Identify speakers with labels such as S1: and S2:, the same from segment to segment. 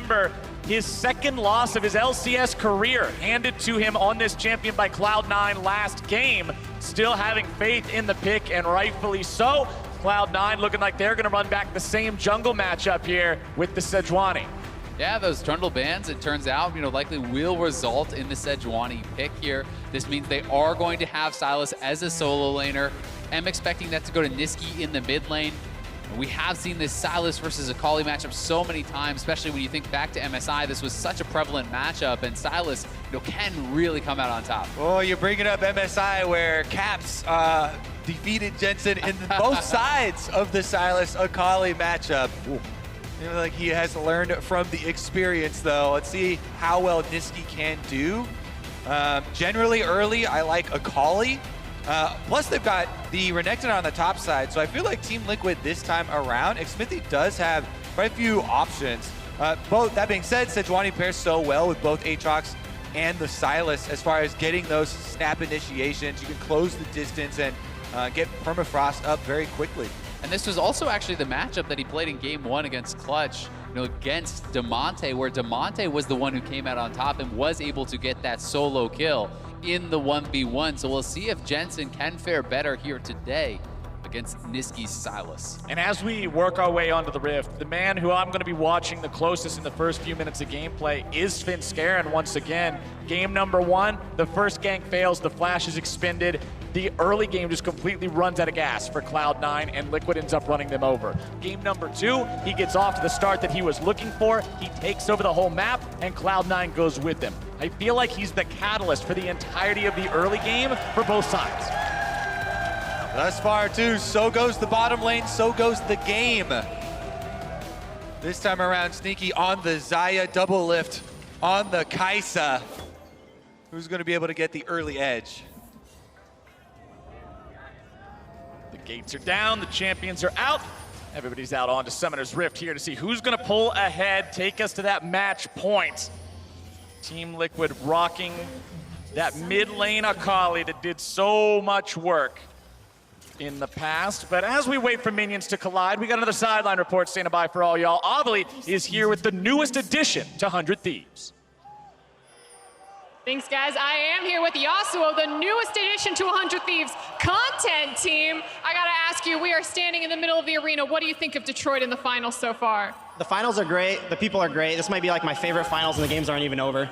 S1: remember his second loss of his LCS career handed to him on this champion by Cloud9 last game. Still having faith in the pick, and rightfully so. Cloud9 looking like they're gonna run back the same jungle matchup here with the Sejuani.
S2: Yeah, those Trundle bans, it turns out, likely will result in the Sejuani pick here. This means they are going to have Sylas as a solo laner. I'm expecting that to go to Nisqy in the mid lane. We have seen this Sylas versus Akali matchup so many times, especially when you think back to MSI. This was such a prevalent matchup, and Sylas can really come out on top.
S3: Oh, you're bringing up MSI where Caps defeated Jensen in both sides of the Sylas-Akali matchup. Ooh. Like he has learned from the experience, though. Let's see how well Nisqy can do. Generally early, I like Akali. Plus, they've got the Renekton on the top side, so I feel like Team Liquid this time around, Xmithie does have quite a few options. That being said, Sejuani pairs so well with both Aatrox and the Sylas as far as getting those snap initiations. You can close the distance and get permafrost up very quickly.
S2: And this was also actually the matchup that he played in game 1 against Clutch, against Damonte, where Damonte was the one who came out on top and was able to get that solo kill in the 1v1. So we'll see if Jensen can fare better here today against Nisqy's Sylas.
S1: And as we work our way onto the Rift, the man who I'm going to be watching the closest in the first few minutes of gameplay is Svenskeren once again. Game number 1, the first gank fails, the flash is expended. The early game just completely runs out of gas for Cloud9, and Liquid ends up running them over. Game number 2, he gets off to the start that he was looking for. He takes over the whole map, and Cloud9 goes with him. I feel like he's the catalyst for the entirety of the early game for both sides.
S3: Thus far, too, so goes the bottom lane, so goes the game. This time around, Sneaky on the Xayah, DoubleLift on the Kaisa. Who's going to be able to get the early edge?
S1: The gates are down, the champions are out. Everybody's out onto Summoner's Rift here to see who's going to pull ahead, take us to that match point. Team Liquid rocking that mid lane Akali that did so much work in the past. But as we wait for minions to collide, we got another sideline report standing by for all y'all. Avali is here with the newest addition to 100 Thieves.
S4: Thanks, guys. I am here with Yasuo, the newest addition to 100 Thieves content team. I gotta ask you, we are standing in the middle of the arena. What do you think of Detroit in the finals so far?
S5: The finals are great. The people are great. This might be like my favorite finals, and the games aren't even over.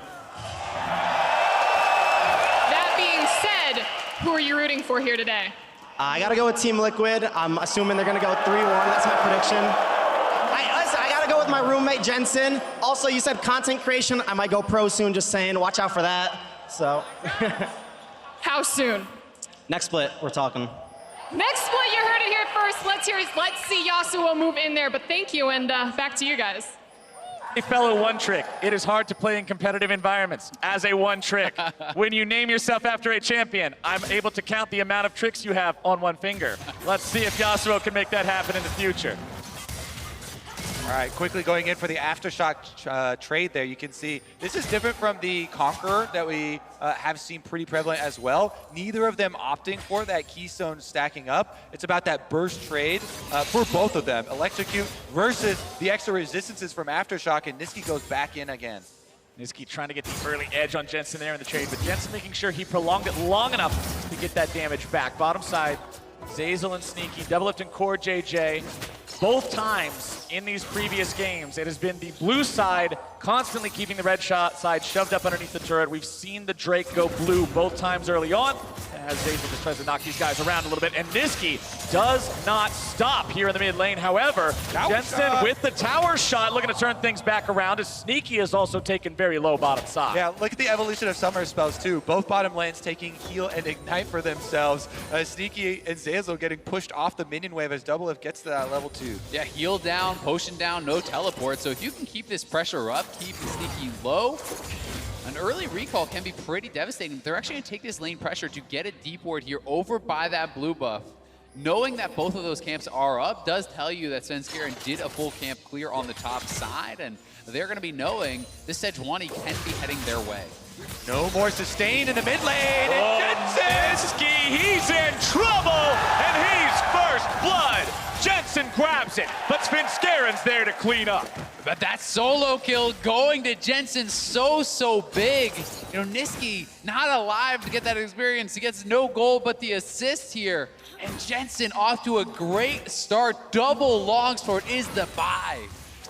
S4: That being said, who are you rooting for here today?
S5: I gotta go with Team Liquid. I'm assuming they're gonna go 3-1. That's my prediction. I gotta go with my roommate Jensen. Also, you said content creation. I might go pro soon. Just saying. Watch out for that. So.
S4: How soon?
S5: Next split, we're talking.
S4: Next split, you heard it here first. Let's see Yasuo move in there. But thank you, and back to you guys.
S1: Hey, fellow one trick, it is hard to play in competitive environments as a one trick. When you name yourself after a champion, I'm able to count the amount of tricks you have on one finger. Let's see if Yasuo can make that happen in the future.
S3: All right, quickly going in for the Aftershock trade there. You can see this is different from the Conqueror that we have seen pretty prevalent as well. Neither of them opting for that Keystone stacking up. It's about that burst trade for both of them. Electrocute versus the extra resistances from Aftershock, and Nisqy goes back in again.
S1: Nisqy trying to get the early edge on Jensen there in the trade, but Jensen making sure he prolonged it long enough to get that damage back. Bottom side, Zeyzal and Sneaky, DoubleLift and CoreJJ. Both times in these previous games, it has been the blue side constantly keeping the red side shoved up underneath the turret. We've seen the Drake go blue both times early on, as Zeyzal just tries to knock these guys around a little bit. And Nisqy does not stop here in the mid lane. However, Jensen with the tower shot looking to turn things back around, as Sneaky is also taken very low bottom side.
S3: Yeah, look at the evolution of summer spells too. Both bottom lanes taking heal and ignite for themselves. Sneaky and Zeyzal getting pushed off the minion wave as DoubleLift gets to that level 2.
S2: Yeah, heal down, potion down, no teleport. So if you can keep this pressure up, keep Sneaky low, an early recall can be pretty devastating. They're actually going to take this lane pressure to get a deep ward here over by that blue buff. Knowing that both of those camps are up does tell you that Svenskeren did a full camp clear on the top side, and they're going to be knowing this Sejuani can be heading their way.
S3: No more sustain in the mid lane, and Jensen!
S1: Nisqy, he's in trouble, and he's first blood. Jensen grabs it, but Svenskeren's there to clean up.
S2: But that solo kill going to Jensen so big. You know, Nisqy not alive to get that experience. He gets no gold, but the assist here. And Jensen off to a great start. Double longsword is the buy.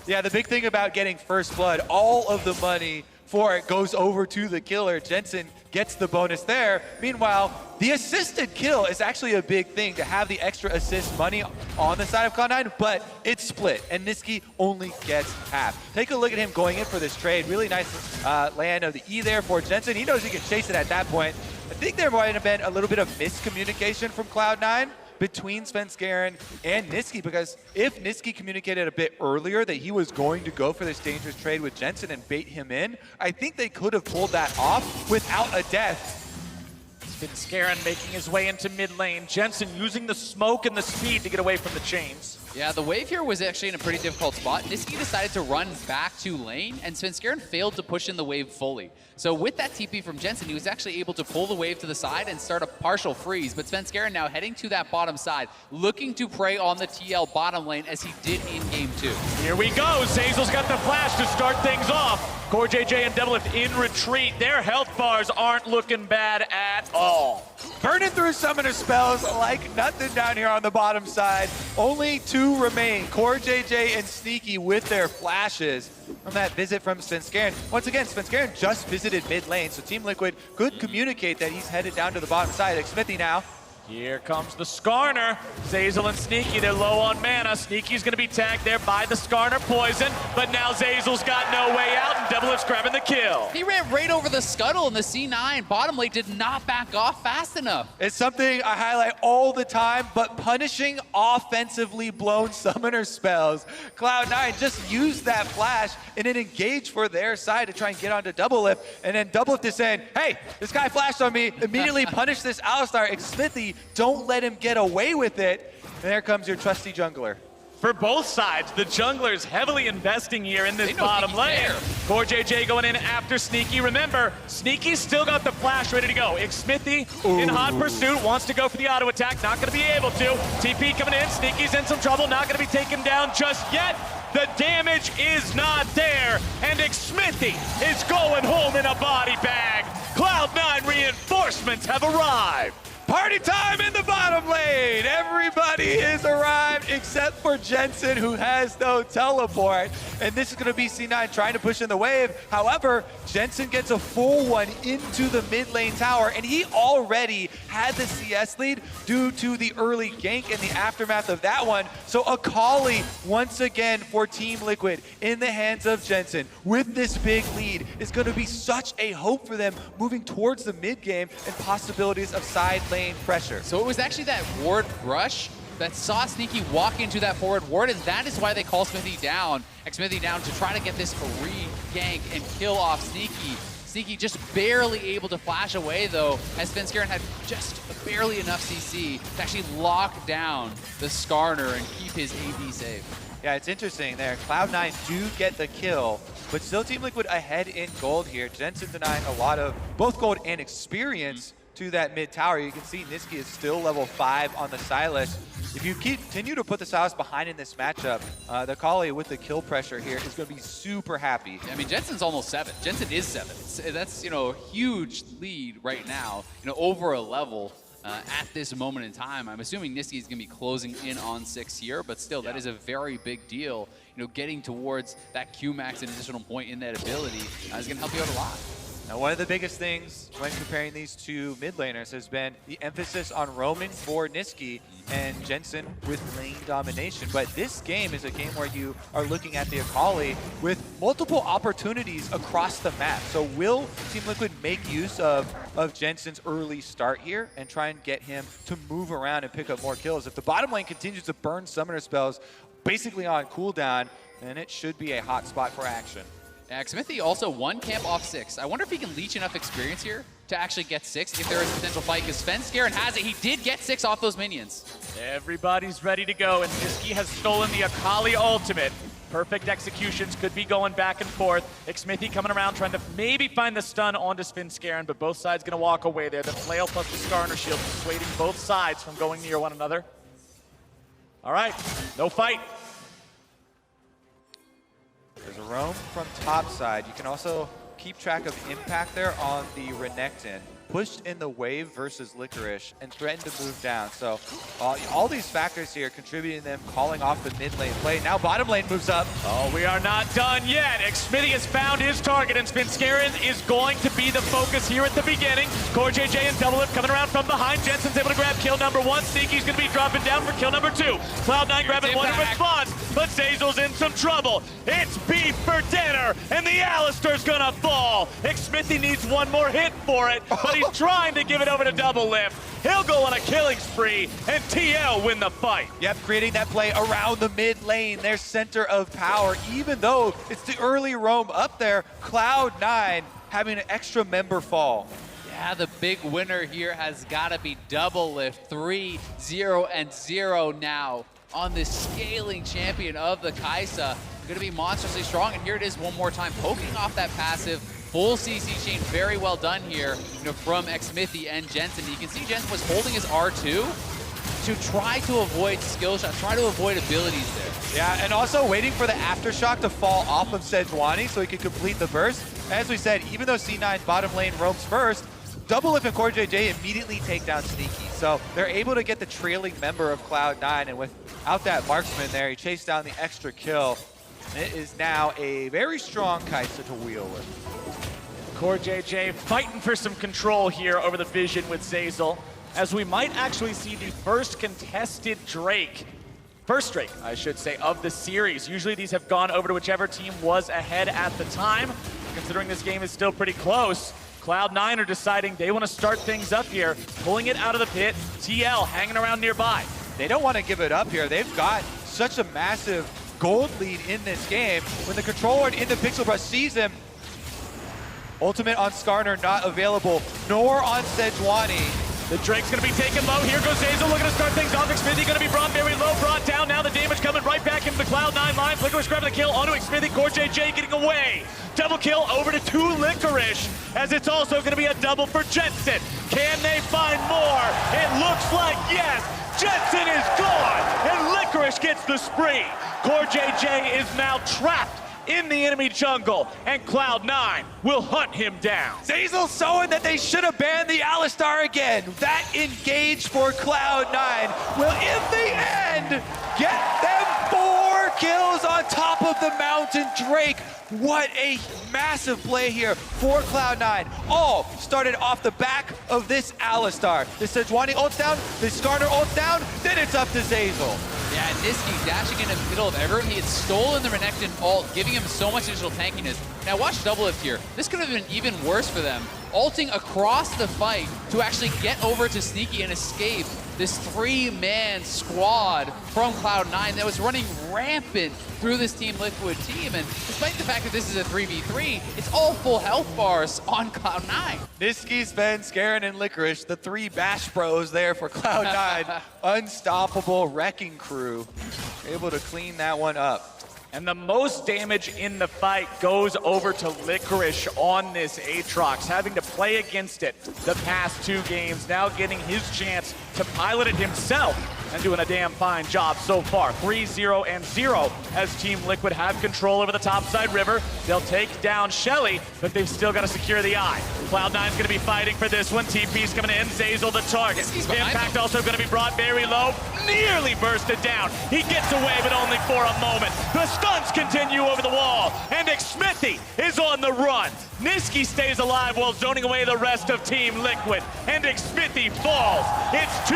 S3: Yeah, the big thing about getting first blood, all of the money for it goes over to the killer. Jensen gets the bonus there. Meanwhile, the assisted kill is actually a big thing to have the extra assist money on the side of Cloud9, but it's split, and Nisqy only gets half. Take a look at him going in for this trade. Really nice land of the E there for Jensen. He knows he can chase it at that point. I think there might have been a little bit of miscommunication from Cloud9 between Svenskeren and Nisqy, because if Nisqy communicated a bit earlier that he was going to go for this dangerous trade with Jensen and bait him in, I think they could have pulled that off without a death.
S1: Svenskeren making his way into mid lane. Jensen using the smoke and the speed to get away from the chains.
S2: Yeah, the wave here was actually in a pretty difficult spot. Nisqy decided to run back to lane, and Svenskeren failed to push in the wave fully. So with that TP from Jensen, he was actually able to pull the wave to the side and start a partial freeze. But Svenskeren now heading to that bottom side, looking to prey on the TL bottom lane as he did in game 2.
S1: Here we go. Zeyzal's got the flash to start things off. CoreJJ and DoubleLift in retreat. Their health bars aren't looking bad at all.
S3: Burning through summoner spells like nothing down here on the bottom side. Only 2 remain. CoreJJ and Nisqy with their flashes from that visit from Svenskeren. Once again, Svenskeren just visited mid lane, so Team Liquid could communicate that he's headed down to the bottom side. Xmithie now.
S1: Here comes the Skarner. Zeyzal and Nisqy, they're low on mana. Sneaky's gonna be tagged there by the Skarner poison, but now Zeyzal's got no way out, and DoubleLift's grabbing the kill.
S2: He ran right over the scuttle, and the C9 bottom lane did not back off fast enough.
S3: It's something I highlight all the time, but punishing offensively blown summoner spells. Cloud9 just used that flash and then engaged for their side to try and get onto DoubleLift, and then DoubleLift is saying, hey, this guy flashed on me, immediately punish this Alistar. Xmithie, don't let him get away with it. And there comes your trusty jungler.
S1: For both sides, the jungler's heavily investing here in this bottom lane. CoreJJ going in after Nisqy. Remember, Sneaky's still got the flash ready to go. Xmithie in hot pursuit, wants to go for the auto attack, not gonna be able to. TP coming in, Sneaky's in some trouble, not gonna be taken down just yet. The damage is not there, and Xmithie is going home in a body bag. Cloud9 reinforcements have arrived.
S3: Party time in the bottom lane! Everybody is arrived except for Jensen, who has no teleport. And this is going to be C9 trying to push in the wave. However, Jensen gets a full one into the mid lane tower, and he already had the CS lead due to the early gank and the aftermath of that one. So Akali, once again for Team Liquid, in the hands of Jensen, with this big lead, is going to be such a hope for them moving towards the mid game and possibilities of side lane pressure.
S2: So it was actually that ward rush that saw Nisqy walk into that forward ward, and that is why they call Xmithie down to try to get this re-gank and kill off Nisqy. Nisqy just barely able to flash away though, as Svenskeren had just barely enough CC to actually lock down the Skarner and keep his AD safe.
S3: Yeah, it's interesting there. Cloud9 do get the kill, but still Team Liquid ahead in gold here. Jensen denying a lot of both gold and experience to that mid tower. You can see Nisqy is still level 5 on the Sylas. If you continue to put the Sylas behind in this matchup, the Akali with the kill pressure here is going to be super happy.
S2: I mean, Jensen's almost 7. Jensen is 7. That's, you know, a huge lead right now, you know, over a level at this moment in time. I'm assuming Nisqy is going to be closing in on 6 here, but still, that is a very big deal. You know, getting towards that Q-max, an additional point in that ability, is going to help you out a lot.
S3: Now, one of the biggest things when comparing these two mid laners has been the emphasis on roaming for Nisqy and Jensen with lane domination. But this game is a game where you are looking at the Akali with multiple opportunities across the map. So will Team Liquid make use of Jensen's early start here and try and get him to move around and pick up more kills? If the bottom lane continues to burn summoner spells basically on cooldown, then it should be a hot spot for action.
S2: Xmithie also 1 camp off 6. I wonder if he can leech enough experience here to actually get 6 if there is a potential fight, because Svenskeren has it. He did get 6 off those minions.
S1: Everybody's ready to go, and Nisqy has stolen the Akali ultimate. Perfect executions could be going back and forth. Xmithie coming around trying to maybe find the stun onto Svenskeren, but both sides gonna walk away there. The flail plus the Skarner shield persuading both sides from going near one another. All right, no fight.
S3: There's a roam from top side. You can also keep track of impact there on the Renekton. Pushed in the wave versus Licorice and threatened to move down. So all these factors here contributing to them calling off the mid lane play. Now bottom lane moves up.
S1: Oh, we are not done yet. Xmithie has found his target, and Svenskeren is going to be the focus here at the beginning. CoreJJ and DoubleLift coming around from behind. Jensen's able to grab kill number 1. Sneaky's going to be dropping down for kill number 2. Cloud9 grabbing one in response, but Zeyzal's in some trouble. It's beef for dinner, and the Alistar's going to fall. Xmithie needs one more hit for it, but he's trying to give it over to DoubleLift. He'll go on a killing spree, and TL win the fight.
S3: Yep, creating that play around the mid lane, their center of power. Even though it's the early roam up there, Cloud9 having an extra member fall.
S2: Yeah, the big winner here has got to be DoubleLift. 3-0-0 now on this scaling champion of the Kaisa. Going to be monstrously strong, and here it is one more time, poking off that passive. Full CC chain, very well done here, from Xmithie and Jensen. You can see Jensen was holding his R2 to try to avoid skill shots, try to avoid abilities there.
S3: Yeah, and also waiting for the aftershock to fall off of Sejuani so he could complete the burst. As we said, even though C9's bottom lane roams first, DoubleLift and CoreJJ immediately take down Nisqy. So they're able to get the trailing member of Cloud9, and without that marksman there, he chased down the extra kill. And it is now a very strong Kaisa to wheel with.
S1: CoreJJ fighting for some control here over the vision with Zeyzal, as we might actually see the first contested Drake. First Drake, I should say, of the series. Usually these have gone over to whichever team was ahead at the time. Considering this game is still pretty close, Cloud9 are deciding they want to start things up here, pulling it out of the pit. TL hanging around nearby.
S3: They don't want to give it up here. They've got such a massive gold lead in this game. When the controller in the Pixel Brush sees him, ultimate on Skarner not available, nor on Sejuani.
S1: The Drake's going to be taken low. Here goes Zeyzal looking to start things off. Xmithie going to be brought very low, brought down. Now the damage coming right back into the Cloud9 lines. Licorice grabbing the kill onto Xmithie. CoreJJ getting away. Double kill over to 2 Licorice, as it's also going to be a double for Jensen. Can they find more? It looks like yes. Jensen is gone, and Licorice gets the spree. CoreJJ is now trapped in the enemy jungle, and Cloud9 will hunt him down.
S3: Zeyzal showing that they should have banned the Alistar again. That engage for Cloud9 will, in the end, get them 4 kills on top of the Mountain Drake. What a massive play here for Cloud9. All started off the back of this Alistar. The Sejuani ults down, the Skarner ults down, then it's up to Zeyzal.
S2: Yeah, Nisqy dashing in the middle of everyone. He had stolen the Renekton ult, giving him so much additional tankiness. Now watch DoubleLift here. This could have been even worse for them. Ulting across the fight to actually get over to Nisqy and escape this 3-man squad from Cloud9 that was running rampant through this Team Liquid team. And despite the fact that this is a 3v3, it's all full health bars on Cloud9.
S3: Nisqy, Svenskeren, and Licorice, the 3 Bash Bros there for Cloud9. Unstoppable wrecking crew, able to clean that one up.
S1: And the most damage in the fight goes over to Licorice on this Aatrox, having to play against it the past 2 games, now getting his chance to pilot it himself and doing a damn fine job so far. 3-0-0 as Team Liquid have control over the topside river. They'll take down Shelly, but they've still got to secure the eye. Cloud9's going to be fighting for this one. TP's coming in. Zeyzal the target. Impact also going to be brought very low. Nearly bursted down. He gets away, but only for a moment. The stunts continue over the wall, and Xmithie is on the run. Nisqy stays alive while zoning away the rest of Team Liquid, and Xmithie falls. It's 2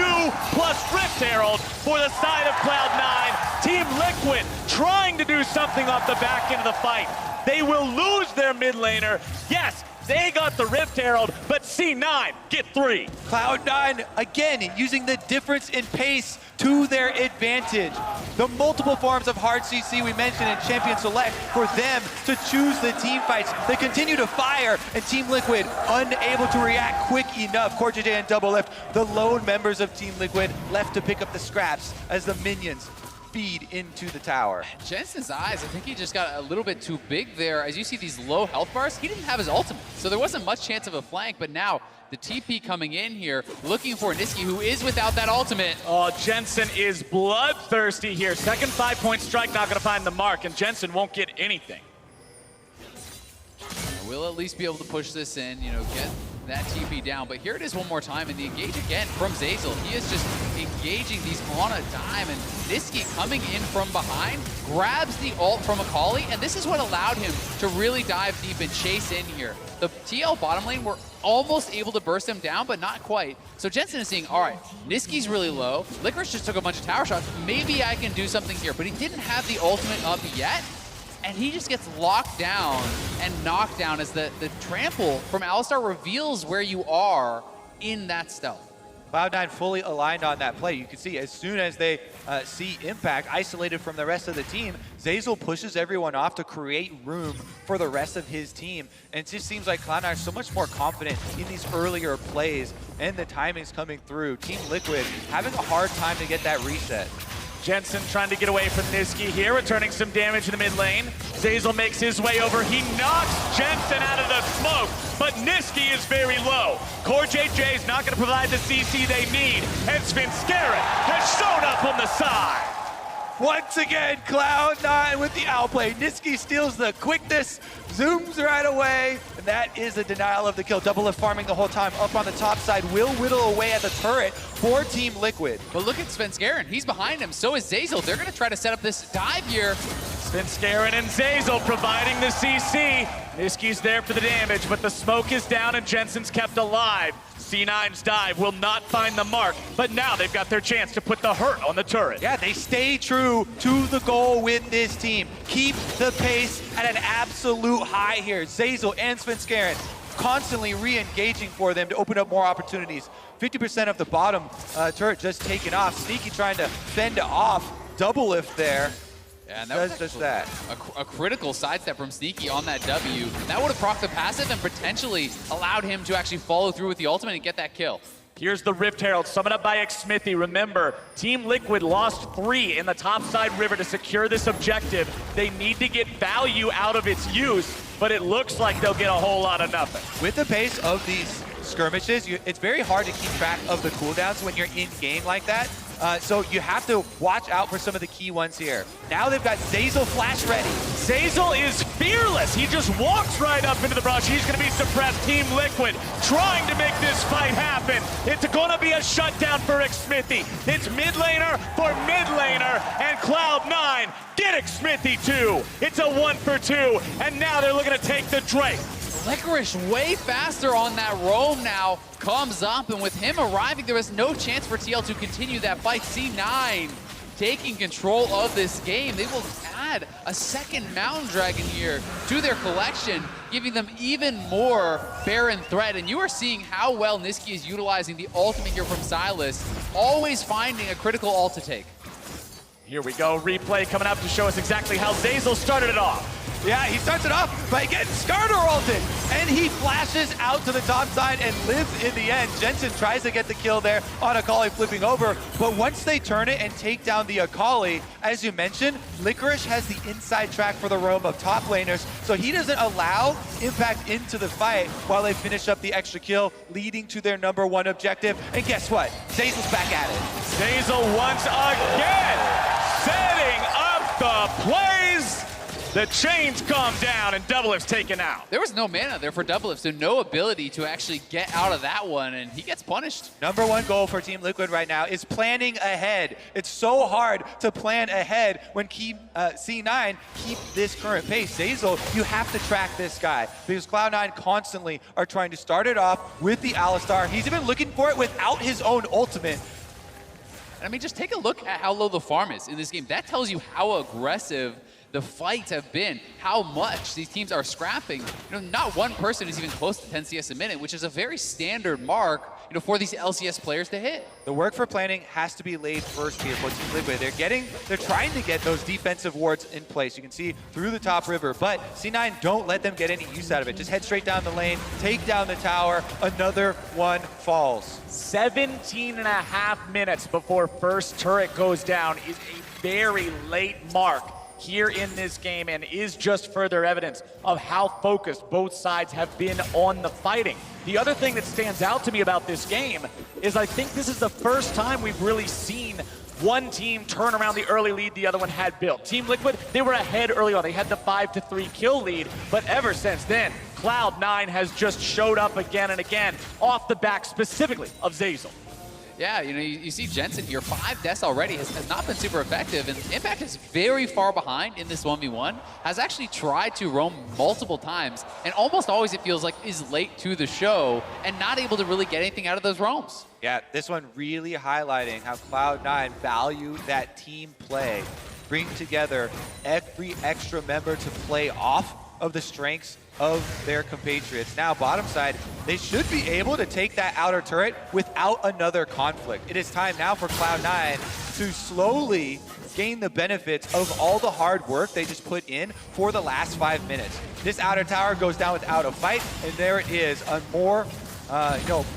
S1: plus Rift Herald for the side of Cloud9. Team Liquid trying to do something off the back end of the fight. They will lose their mid laner. Yes, they got the Rift Herald, but C9 get 3.
S3: Cloud9, again, using the difference in pace to their advantage. The multiple forms of hard CC we mentioned in Champion Select for them to choose the team fights. They continue to fire, and Team Liquid unable to react quick enough. CoreJJ and DoubleLift, the lone members of Team Liquid, left to pick up the scraps as the minions feed into the tower.
S2: Jensen's eyes, I think he just got a little bit too big there. As you see these low health bars, he didn't have his ultimate, so there wasn't much chance of a flank, but now the TP coming in here, looking for Nisqy, who is without that ultimate.
S1: Oh, Jensen is bloodthirsty here. Second 5-point strike, not going to find the mark, and Jensen won't get anything.
S2: We'll at least be able to push this in, you know, get that TP down. But here it is one more time, and the engage again from Zeyzal. He is just engaging these on a dime, and Nisqy coming in from behind, grabs the ult from Akali, and this is what allowed him to really dive deep and chase in here. The TL bottom lane were almost able to burst him down, but not quite. So Jensen is seeing, all right, Nisqy's really low. Licorice just took a bunch of tower shots. Maybe I can do something here, but he didn't have the ultimate up yet. And he just gets locked down and knocked down as the trample from Alistar reveals where you are in that stealth.
S3: Cloud9 fully aligned on that play. You can see as soon as they see Impact isolated from the rest of the team, Zeyzal pushes everyone off to create room for the rest of his team. And it just seems like Cloud9 is so much more confident in these earlier plays, and the timing's coming through. Team Liquid having a hard time to get that reset.
S1: Jensen trying to get away from Nisqy here, returning some damage in the mid lane. Zeyzal makes his way over. He knocks Jensen out of the smoke, but Nisqy is very low. CoreJJ is not going to provide the CC they need, and Svenskeren has shown up on the side.
S3: Once again, Cloud9 with the outplay. Nisqy steals the quickness, zooms right away, and that is a denial of the kill. DoubleLift farming the whole time up on the top side, will whittle away at the turret for Team Liquid.
S2: But look at Svenskeren. He's behind him. So is Zeyzal. They're going to try to set up this dive here.
S1: Svenskeren and Zeyzal providing the CC. Nisqy's there for the damage, but the smoke is down and Jensen's kept alive. C9's dive will not find the mark, but now they've got their chance to put the hurt on the turret.
S3: Yeah, they stay true to the goal with this team. Keep the pace at an absolute high here. Zeyzal and Svenskeren constantly re-engaging for them to open up more opportunities. 50% of the bottom turret just taken off. Nisqy trying to fend off DoubleLift there.
S2: Yeah, and that was
S3: just that.
S2: A critical sidestep from Nisqy on that W. That would have procced the passive and potentially allowed him to actually follow through with the ultimate and get that kill.
S1: Here's the Rift Herald, summoned up by Xmithie. Remember, Team Liquid lost 3 in the topside river to secure this objective. They need to get value out of its use, but it looks like they'll get a whole lot of nothing.
S3: With the pace of these skirmishes, it's very hard to keep track of the cooldowns when you're in game like that. So you have to watch out for some of the key ones here. Now they've got Zeyzal flash ready.
S1: Zeyzal is fearless. He just walks right up into the brush. He's going to be suppressed. Team Liquid trying to make this fight happen. It's going to be a shutdown for Xmithie. It's mid laner for mid laner, and Cloud9 get Xmithie too. It's a 1-for-2, and now they're looking to take the Drake.
S2: Licorice way faster on that roam now, comes up, and with him arriving, there was no chance for TL to continue that fight. C9 taking control of this game. They will add a second Mountain Dragon here to their collection, giving them even more Baron threat. And you are seeing how well Nisqy is utilizing the ultimate here from Sylas, always finding a critical ult to take.
S1: Here we go, replay coming up to show us exactly how Zeyzal started it off.
S3: Yeah, he starts it off by getting Skarner ulted, and he flashes out to the top side and lives in the end. Jensen tries to get the kill there on Akali flipping over, but once they turn it and take down the Akali, as you mentioned, Licorice has the inside track for the roam of top laners, so he doesn't allow Impact into the fight while they finish up the extra kill, leading to their #1 objective. And guess what? Zeyzal's back at it.
S1: Zeyzal once again setting up the plays. The chains come down and DoubleLift's taken out.
S2: There was no mana there for DoubleLift, so no ability to actually get out of that one, and he gets punished.
S3: #1 goal for Team Liquid right now is planning ahead. It's so hard to plan ahead when C9 keep this current pace. Zeyzal, you have to track this guy because Cloud9 constantly are trying to start it off with the Alistar. He's even looking for it without his own ultimate.
S2: I mean, just take a look at how low the farm is in this game. That tells you how aggressive the fights have been, how much these teams are scrapping. You know, not one person is even close to 10 CS a minute, which is a very standard mark, you know, for these LCS players to hit.
S3: The work for planning has to be laid first here for Team Liquid. They're trying to get those defensive wards in place. You can see through the top river, but C9 don't let them get any use out of it. Just head straight down the lane, take down the tower, another one falls.
S1: 17.5 minutes before first turret goes down is a very late mark here in this game, and is just further evidence of how focused both sides have been on the fighting. The other thing that stands out to me about this game is I think this is the first time we've really seen one team turn around the early lead the other one had built. Team Liquid, they were ahead early on. They had the 5-3 kill lead, but ever since then, Cloud9 has just showed up again and again off the back specifically of Zeyzal.
S2: Yeah, you know, you see Jensen here, 5 deaths already, has not been super effective, and Impact is very far behind in this 1v1, has actually tried to roam multiple times, and almost always it feels like is late to the show, and not able to really get anything out of those roams.
S3: Yeah, this one really highlighting how Cloud9 value that team play, bring together every extra member to play off of the strengths of their compatriots. Now, bottom side, they should be able to take that outer turret without another conflict. It is time now for Cloud9 to slowly gain the benefits of all the hard work they just put in for the last 5 minutes. This outer tower goes down without a fight, and there it is, a more,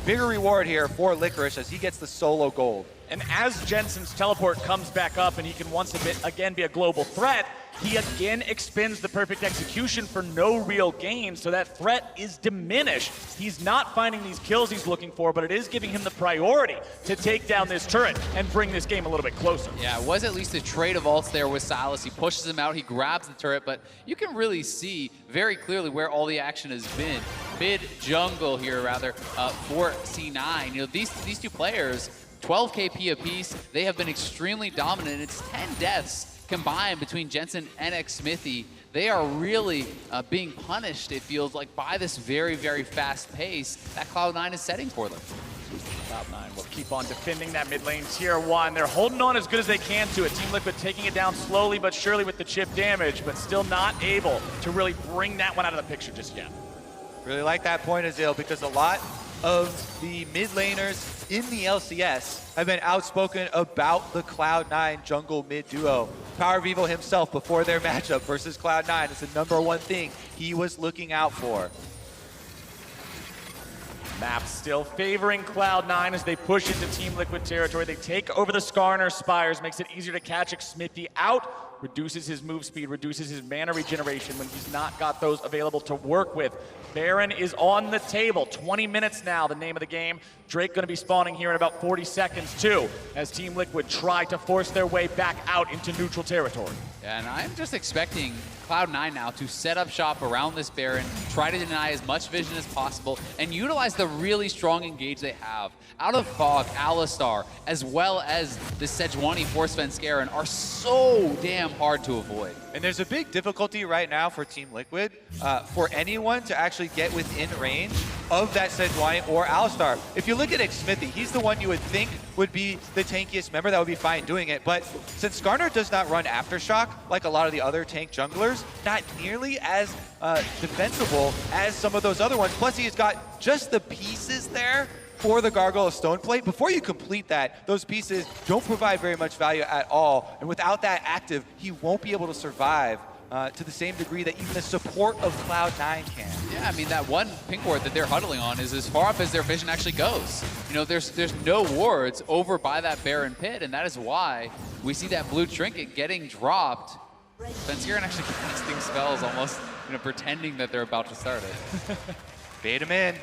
S3: bigger reward here for Licorice as he gets the solo gold.
S1: And as Jensen's teleport comes back up and he can once again be a global threat, he again expends the perfect execution for no real gain, so that threat is diminished. He's not finding these kills he's looking for, but it is giving him the priority to take down this turret and bring this game a little bit closer.
S2: Yeah, it was at least a trade of ults there with Sylas. He pushes him out, he grabs the turret, but you can really see very clearly where all the action has been. Mid jungle here, rather, for C9. You know, these two players, 12 KP apiece, they have been extremely dominant. It's 10 deaths combined between Jensen and Xmithie. They are really being punished, it feels like, by this very, very fast pace that Cloud9 is setting for them.
S1: Cloud9 will keep on defending that mid lane tier 1. They're holding on as good as they can to it. Team Liquid taking it down slowly but surely with the chip damage, but still not able to really bring that one out of the picture just yet.
S3: Really like that point, Azael, because a lot of the mid laners in the LCS have been outspoken about the Cloud9 jungle mid duo. Power Vivo himself, before their matchup versus Cloud9, is the #1 thing he was looking out for.
S1: Map still favoring Cloud9 as they push into Team Liquid territory. They take over the Skarner spires, makes it easier to catch Xmithie out, reduces his move speed, reduces his mana regeneration when he's not got those available to work with. Baron is on the table. 20 minutes now, the name of the game. Drake going to be spawning here in about 40 seconds too, as Team Liquid try to force their way back out into neutral territory.
S2: Yeah, and I'm just expecting Cloud9 now to set up shop around this Baron, try to deny as much vision as possible, and utilize the really strong engage they have. Out of Fog, Alistar, as well as the Sejuani for Svenskeren are so damn hard to avoid.
S3: And there's a big difficulty right now for Team Liquid for anyone to actually get within range of that Sejuani or Alistar. If you look at Xmithie, he's the one you would think would be the tankiest member that would be fine doing it. But since Skarner does not run Aftershock like a lot of the other tank junglers, not nearly as defensible as some of those other ones. Plus, he's got just the pieces there for the Gargoyle of Stoneplate. Before you complete that, those pieces don't provide very much value at all. And without that active, he won't be able to survive to the same degree that even the support of Cloud9 can.
S2: Yeah, I mean, that one pink ward that they're huddling on is as far up as their vision actually goes. You know, there's no wards over by that Baron pit, and that is why we see that blue trinket getting dropped. Svenskeren actually casting spells almost, you know, pretending that they're about to start it.
S3: Bait him in.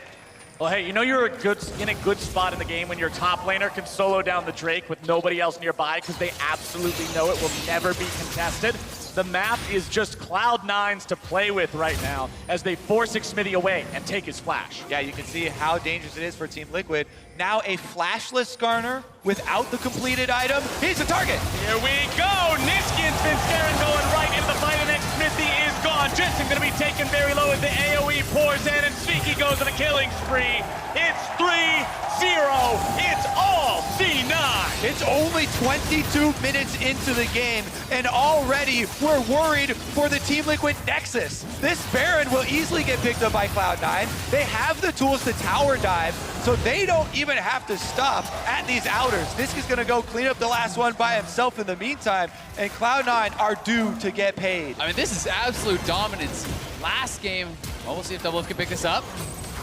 S1: Well, hey, you know you're in a good spot in the game when your top laner can solo down the Drake with nobody else nearby because they absolutely know it will never be contested. The map is just Cloud9's to play with right now as they force Xmithie away and take his flash.
S3: Yeah, you can see how dangerous it is for Team Liquid. Now a flashless Skarner without the completed item. He's the target.
S1: Here we go. Nisqy and Svenskeren going right into the fight, and Xmithie is gone. Jensen going to be taken very low as the AoE pours in, and Sneaky goes on a killing spree. It's 3-0. It's all C9.
S3: It's only 22 minutes into the game, and already we're worried for the Team Liquid Nexus. This Baron will easily get picked up by Cloud9. They have the tools to tower dive, so they don't even have to stop at these outers. Nisqy's gonna go clean up the last one by himself in the meantime, and Cloud9 are due to get paid.
S2: I mean, this is absolute dominance. Last game, well, we'll see if DoubleLift can pick this up.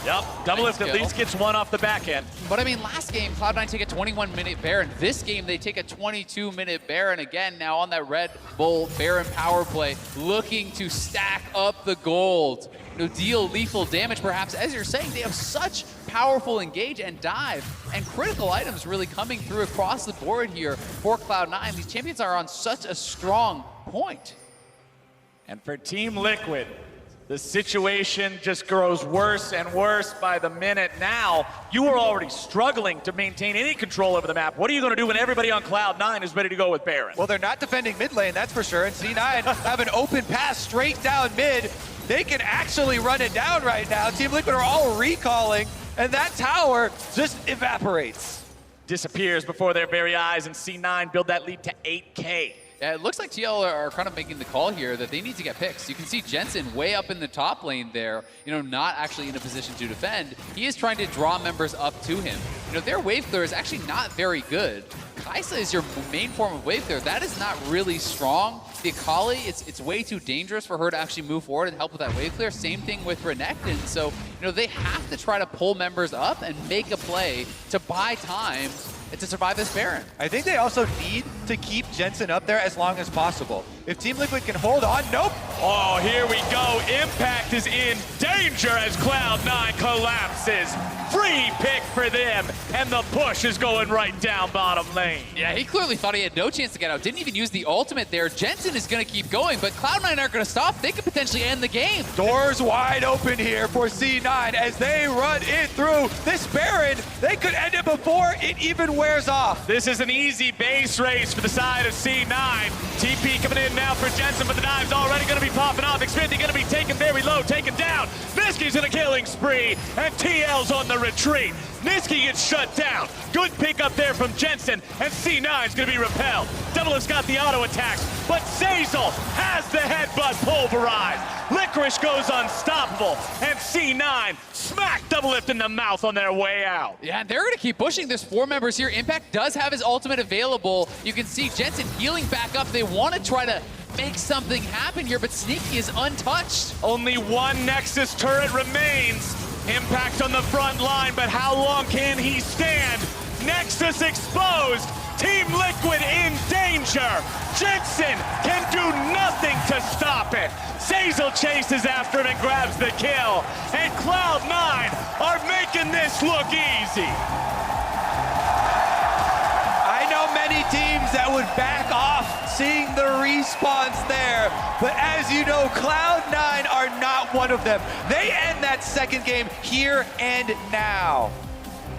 S1: Yep, DoubleLift at least gets one off the back end.
S2: But I mean, last game, Cloud9 take a 21-minute Baron. This game, they take a 22-minute Baron again, now on that Red Bull Baron power play, looking to stack up the gold. You know, deal lethal damage, perhaps. As you're saying, they have such powerful engage and dive, and critical items really coming through across the board here for Cloud9. These champions are on such a strong point.
S1: And for Team Liquid, The situation just grows worse and worse by the minute. Now, you are already struggling to maintain any control over the map. What are you going to do when everybody on Cloud9 is ready to go with Baron?
S3: Well, they're not defending mid lane, that's for sure. And C9 have an open pass straight down mid. They can actually run it down right now. Team Liquid are all recalling, and that tower just evaporates.
S1: Disappears before their very eyes, and C9 build that lead to 8K.
S2: Yeah, it looks like TL are kind of making the call here that they need to get picks. You can see Jensen way up in the top lane there, not actually in a position to defend. He is trying to draw members up to him. Their wave clear is actually not very good. Kaisa is your main form of wave clear. That is not really strong. The Akali, it's way too dangerous for her to actually move forward and help with that wave clear. Same thing with Renekton. So, they have to try to pull members up and make a play to buy time to survive this Baron.
S3: I think they also need to keep Jensen up there as long as possible. If Team Liquid can hold on, nope.
S1: Oh, here we go. Impact is in danger as Cloud9 collapses. Free pick for them, and the push is going right down bottom lane.
S2: Yeah, he clearly thought he had no chance to get out. Didn't even use the ultimate there. Jensen is going to keep going, but Cloud9 aren't going to stop. They could potentially end the game.
S3: Doors wide open here for C9 as they run it through. This Baron, they could end it before it even wears off.
S1: This is an easy base race for the side of C9. TP coming in now for Jensen, but the dive's already going to be popping off. Xmithie going to be taken very low, taken down. Nisqy's in a killing spree, and TL's on the retreat. Nisqy gets shut down. Good pick up there from Jensen, and C9's going to be repelled. DoubleLift's got the auto attacks, but Zeyzal has the headbutt pulverized. Licorice goes unstoppable, and C9 smack DoubleLift in the mouth on their way out.
S2: Yeah, they're going to keep pushing. There's 4 members here. Impact does have his ultimate available. You can see Jensen healing back up. They want to try to make something happen here, but Nisqy is untouched.
S1: Only one Nexus turret remains. Impact on the front line, but how long can he stand? Nexus exposed. Team Liquid in danger. Jensen can do nothing to stop it. Zeyzal chases after him and grabs the kill. And Cloud9 are making this look easy.
S3: I know many teams that would back off seeing the respawns there, but as you know, Cloud9 are not one of them. They end that second game here and now.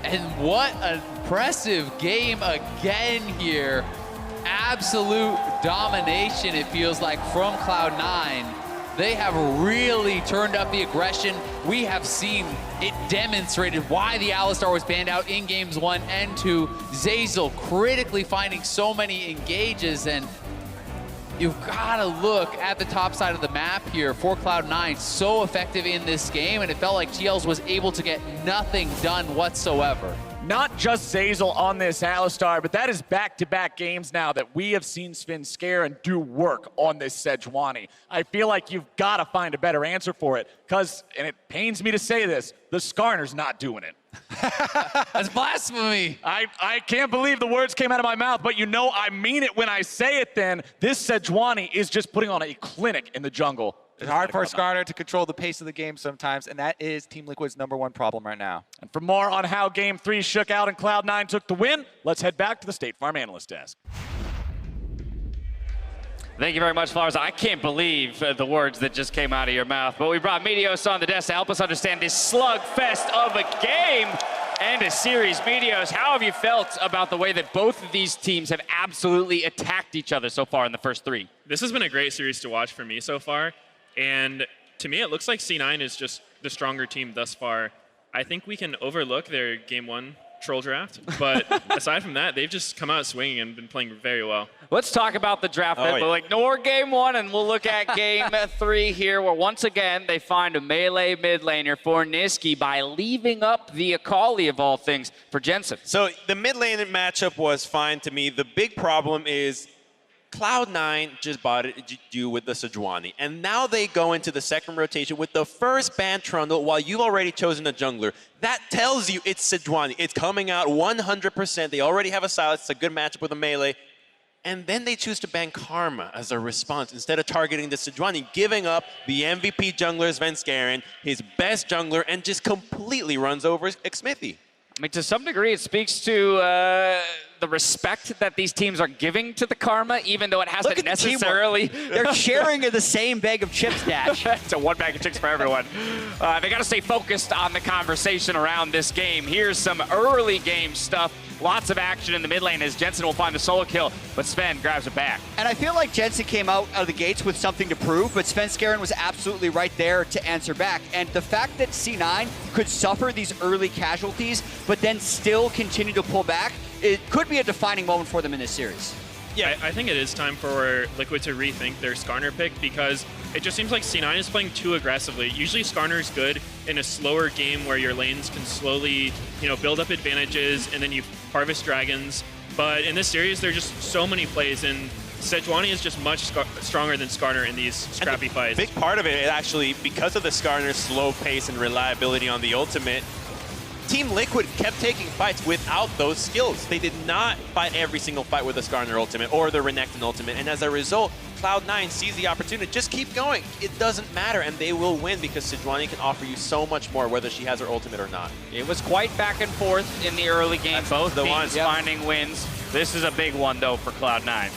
S2: And what an impressive game again here. Absolute domination, it feels like, from Cloud9. They have really turned up the aggression. We have seen it demonstrated why the Alistar was banned out in games 1 and 2. Zeyzal critically finding so many engages, and you've got to look at the top side of the map here for Cloud9. So effective in this game, and it felt like GLs was able to get nothing done whatsoever.
S1: Not just Zeyzal on this Alistar, but that is back-to-back games now that we have seen Svenskeren do work on this Sejuani. I feel like you've got to find a better answer for it, because, and it pains me to say this, the Skarner's not doing it.
S2: That's blasphemy.
S1: I can't believe the words came out of my mouth, but I mean it when I say it then. This Sejuani is just putting on a clinic in the jungle.
S3: It's hard for Skarner to control the pace of the game sometimes, and that is Team Liquid's #1 problem right now.
S1: And for more on how Game 3 shook out and Cloud9 took the win, let's head back to the State Farm Analyst Desk.
S6: Thank you very much, Flowers. I can't believe the words that just came out of your mouth, but we brought Meteos on the desk to help us understand this slugfest of a game and a series. Meteos, how have you felt about the way that both of these teams have absolutely attacked each other so far in the first 3?
S7: This has been a great series to watch for me so far. And to me, it looks like C9 is just the stronger team thus far. I think we can overlook their Game 1 troll draft, but aside from that, they've just come out swinging and been playing very well.
S6: Let's talk about the draft. We'll ignore Game 1 and we'll look at Game 3 here, where once again they find a melee mid laner for Nisqy by leaving up the Akali of all things for Jensen.
S8: So the mid lane matchup was fine to me. The big problem is Cloud9 just bought it due with the Sejuani, and now they go into the second rotation with the first ban Trundle while you've already chosen a jungler. That tells you it's Sejuani. It's coming out 100%. They already have a Sylas. It's a good matchup with a melee. And then they choose to ban Karma as a response instead of targeting the Sejuani, giving up the MVP jungler Svenskeren, his best jungler, and just completely runs over Xmithie.
S6: I mean, to some degree, it speaks to the respect that these teams are giving to the Karma, even though it hasn't necessarily.
S9: They're sharing the same bag of chips, Dash.
S6: It's a one bag of chips for everyone. They got to stay focused on the conversation around this game. Here's some early game stuff. Lots of action in the mid lane as Jensen will find the solo kill, but Sven grabs it back.
S9: And I feel like Jensen came out of the gates with something to prove, but Svenskeren was absolutely right there to answer back. And the fact that C9 could suffer these early casualties, but then still continue to pull back, it could be a defining moment for them in this series.
S7: Yeah, I think it is time for Liquid to rethink their Skarner pick because it just seems like C9 is playing too aggressively. Usually Skarner is good in a slower game where your lanes can slowly, build up advantages and then you harvest dragons. But in this series, there are just so many plays, and Sejuani is just much stronger than Skarner in these scrappy fights.
S8: Big part of it, actually, because of the Skarner's slow pace and reliability on the ultimate, Team Liquid kept taking fights without those skills. They did not fight every single fight with the Skarner ultimate or the Renekton ultimate, and as a result, Cloud9 sees the opportunity. Just keep going. It doesn't matter, and they will win because Sejuani can offer you so much more whether she has her ultimate or not.
S6: It was quite back and forth in the early game. Both
S8: the
S6: teams
S8: ones.
S6: finding wins. This is a big one, though, for Cloud9.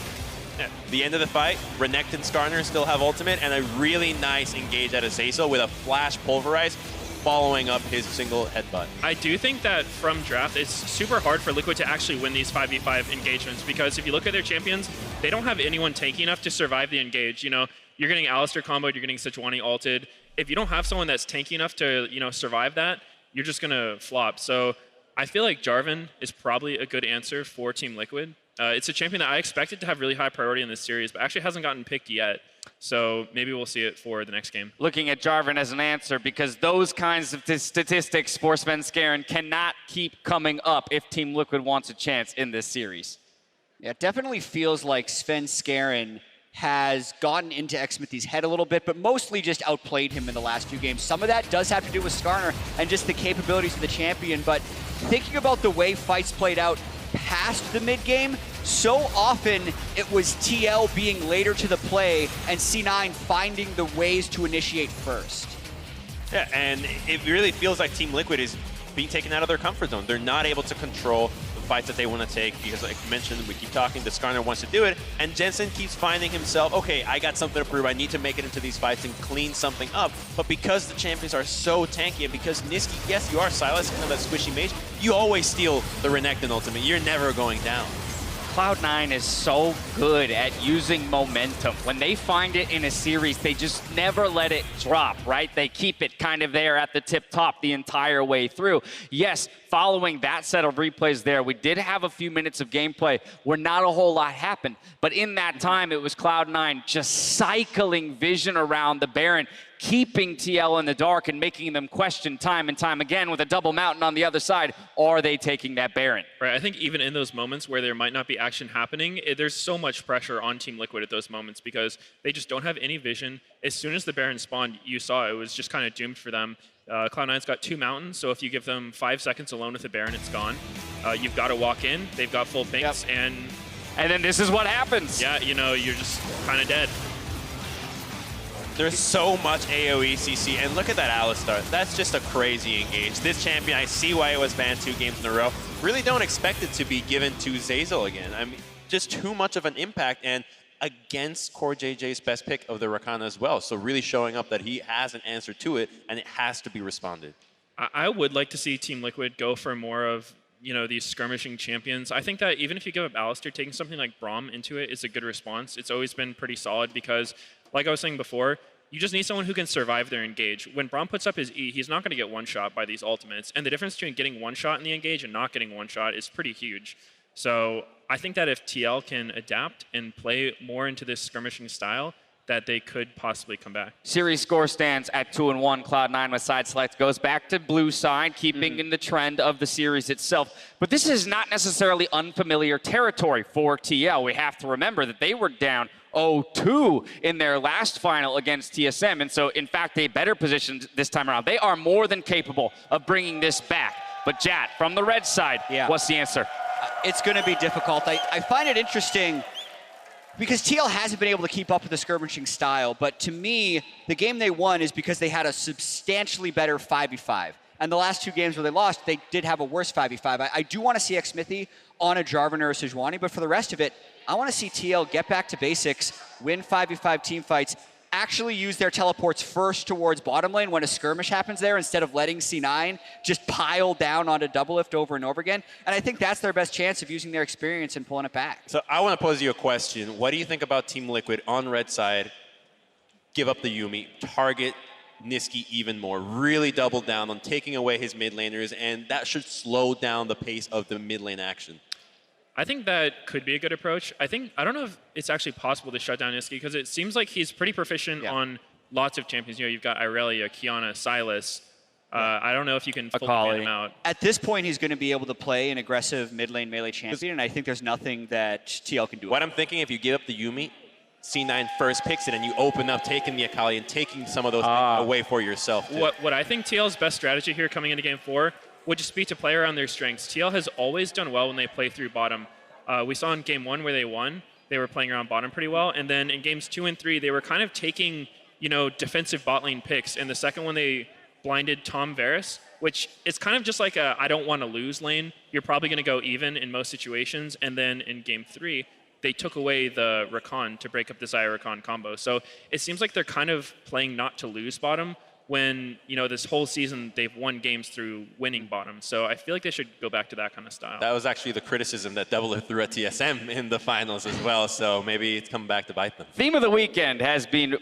S8: At the end of the fight, Renekton Skarner still have ultimate, and a really nice engage out of Zeyzal with a flash pulverize, following up his single headbutt.
S7: I do think that from draft, it's super hard for Liquid to actually win these 5v5 engagements because if you look at their champions, they don't have anyone tanky enough to survive the engage. You're getting Alistar comboed, you're getting Sejuani ulted. If you don't have someone that's tanky enough to, survive that, you're just gonna flop. So I feel like Jarvan is probably a good answer for Team Liquid. It's a champion that I expected to have really high priority in this series, but actually hasn't gotten picked yet. So maybe we'll see it for the next game.
S6: Looking at Jarvan as an answer because those kinds of statistics for Svenskeren cannot keep coming up if Team Liquid wants a chance in this series.
S9: Yeah, it definitely feels like Svenskeren has gotten into Xmithie's head a little bit, but mostly just outplayed him in the last few games. Some of that does have to do with Skarner and just the capabilities of the champion, but thinking about the way fights played out past the mid-game, so often it was TL being later to the play and C9 finding the ways to initiate first.
S8: Yeah, and it really feels like Team Liquid is being taken out of their comfort zone. They're not able to control the fights that they want to take because, like you mentioned, we keep talking, the Skarner wants to do it, and Jensen keeps finding himself, okay, I got something to prove, I need to make it into these fights and clean something up. But because the champions are so tanky, and because Nisqy, yes, you are Sylas, kind of that squishy mage, you always steal the Renekton ultimate. You're never going down.
S6: Cloud9 is so good at using momentum. When they find it in a series, they just never let it drop, right? They keep it kind of there at the tip top the entire way through. Yes, following that set of replays there, we did have a few minutes of gameplay where not a whole lot happened. But in that time, it was Cloud9 just cycling vision around the Baron, keeping TL in the dark and making them question time and time again with a double mountain on the other side. Are they taking that Baron?
S7: Right, I think even in those moments where there might not be action happening, there's so much pressure on Team Liquid at those moments because they just don't have any vision. As soon as the Baron spawned, you saw it was just kind of doomed for them. Cloud9's got 2 mountains, so if you give them 5 seconds alone with the Baron, it's gone. You've got to walk in, they've got full pinks, and
S6: then this is what happens.
S7: Yeah, you're just kind of dead.
S8: There's so much AoE CC, and look at that Alistar. That's just a crazy engage. This champion, I see why it was banned 2 games in a row. Really don't expect it to be given to Zeyzal again. I mean, just too much of an impact, and against CoreJJ's best pick of the Rakan as well. So really showing up that he has an answer to it, and it has to be responded.
S7: I would like to see Team Liquid go for more of these skirmishing champions. I think that even if you give up Alistar, taking something like Braum into it is a good response. It's always been pretty solid because, like I was saying before, you just need someone who can survive their engage. When Braum puts up his E, he's not going to get one-shot by these ultimates. And the difference between getting one shot in the engage and not getting one shot is pretty huge. So I think that if TL can adapt and play more into this skirmishing style, that they could possibly come back.
S6: Series score stands at 2-1. Cloud9 with side select goes back to blue side, keeping in the trend of the series itself. But this is not necessarily unfamiliar territory for TL. We have to remember that they were down 0-2 in their last final against TSM, and so in fact they better positioned this time around. They are more than capable of bringing this back. But Jatt, from the red side, what's the answer?
S9: It's going to be difficult. I find it interesting because TL hasn't been able to keep up with the skirmishing style, but to me, the game they won is because they had a substantially better 5v5. And the last 2 games where they lost, they did have a worse 5v5. I do want to see Xmithie on a Jarvan or a Sejuani, but for the rest of it, I want to see TL get back to basics, win 5v5 team fights, actually use their teleports first towards bottom lane when a skirmish happens there instead of letting C9 just pile down onto DoubleLift over and over again. And I think that's their best chance of using their experience and pulling it back.
S8: So I want to pose you a question. What do you think about Team Liquid on red side? Give up the Yuumi, target Nisqy even more, really double down on taking away his mid laners, and that should slow down the pace of the mid lane action.
S7: I think that could be a good approach. I don't know if it's actually possible to shut down Nisqy because it seems like he's pretty proficient on lots of champions. You know, you've got Irelia, Kiana, Sylas. I don't know if you can fully ban him out.
S9: At this point, he's going to be able to play an aggressive mid lane melee champion, and I think there's nothing that TL can do.
S8: What I'm thinking, if you give up the Yuumi, C9 first picks it, and you open up taking the Akali and taking some of those away for yourself. Too.
S7: What I think TL's best strategy here coming into Game 4 would just be to play around their strengths. TL has always done well when they play through bottom. We saw in Game 1 where they won, they were playing around bottom pretty well. And then in Games 2 and 3, they were kind of taking, you know, defensive bot lane picks. In the second one, they blinded Tom Varus, which is kind of just like a I don't want to lose lane. You're probably going to go even in most situations. And then in Game 3, they took away the Rakan to break up the Xayah Rakan combo. So it seems like they're kind of playing not to lose bottom when, you know, this whole season they've won games through winning bottom. So I feel like they should go back to that kind of style.
S8: That was actually the criticism that DoubleLift threw at TSM in the finals as well. So maybe it's coming back to bite them.
S6: Theme of the weekend has been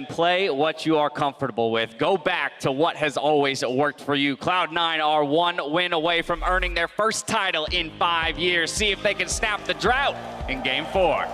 S6: play what you are comfortable with. Go back to what has always worked for you. Cloud9 are 1 win away from earning their first title in 5 years. See if they can snap the drought in Game 4.